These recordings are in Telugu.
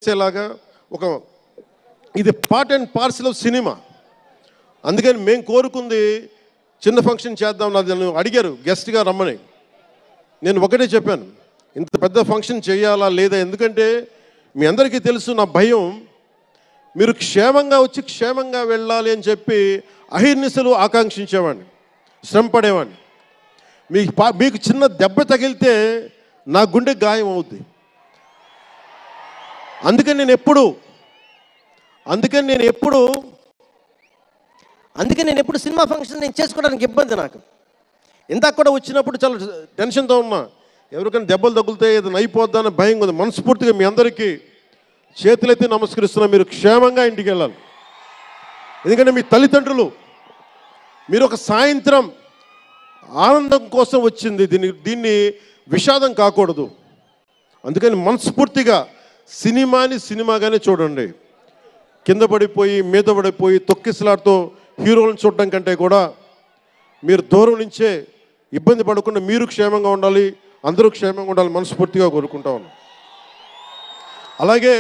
చేసేలాగా ఒక ఇది part and parcel of cinema. అందుకని మేము కోరుకుంది చిన్న ఫంక్షన్ చేద్దాం. నన్ను అడిగారు గెస్ట్గా రమ్మని. నేను ఒకటే చెప్పాను, ఇంత పెద్ద ఫంక్షన్ చేయాలా లేదా, ఎందుకంటే మీ అందరికీ తెలుసు నా భయం. మీరు క్షేమంగా వచ్చి క్షేమంగా వెళ్ళాలి అని చెప్పి అహిర్నిశలు ఆకాంక్షించేవాడిని, శ్రమ పడేవాడిని. మీకు చిన్న దెబ్బ తగిలితే నా గుండె గాయం అవుద్ది. అందుకని నేను ఎప్పుడు సినిమా ఫంక్షన్ నేను చేసుకోవడానికి ఇబ్బంది. నాకు ఇందాక కూడా వచ్చినప్పుడు చాలా టెన్షన్తో ఉన్నా, ఎవరికైనా దెబ్బలు తగులితే ఏదైనా అయిపోద్దా అని భయం ఉంది. మనస్ఫూర్తిగా మీ అందరికీ చేతులెత్తి నమస్కరిస్తున్నా, మీరు క్షేమంగా ఇంటికి వెళ్ళాలి. ఎందుకంటే మీ తల్లిదండ్రులు, మీరు ఒక సాయంత్రం ఆనందం కోసం వచ్చింది, దీన్ని విషాదం కాకూడదు. అందుకని మనస్ఫూర్తిగా సినిమాని సినిమాగానే చూడండి. కింద పడిపోయి మీద పడిపోయి తొక్కిసలాడుతూ హీరోలను చూడడం కంటే కూడా మీరు దూరం నుంచే ఇబ్బంది పడకుండా మీరు క్షేమంగా ఉండాలి, అందరూ క్షేమంగా ఉండాలి మనస్ఫూర్తిగా కోరుకుంటా ఉన్నాం. అలాగే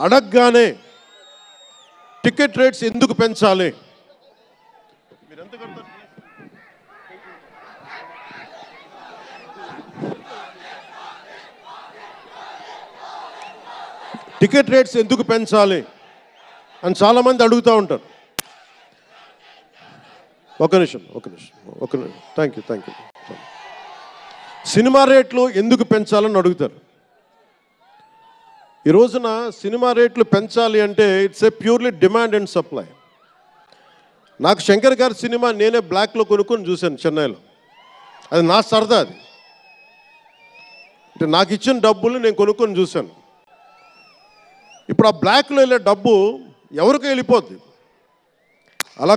అడగగానే టికెట్ రేట్స్ ఎందుకు పెంచాలి, మీరు ఎంత కడతారు? టికెట్ రేట్స్ ఎందుకు పెంచాలి అని చాలామంది అడుగుతూ ఉంటారు. ఒక నిమిషం. Thank you. సినిమా రేట్లు ఎందుకు పెంచాలని అడుగుతారు. ఈ రోజున సినిమా రేట్లు పెంచాలి అంటే it's a purely demand and supply. నాకు శంకర్ గారి సినిమా నేనే బ్లాక్లో కొనుక్కొని చూశాను చెన్నైలో. అది నా సరదా. అది అంటే నాకు ఇచ్చిన డబ్బులు నేను కొనుక్కొని చూశాను. ఇప్పుడు ఆ బ్లాక్లో వెళ్ళే డబ్బు ఎవరికో వెళ్ళిపోద్ది. అలా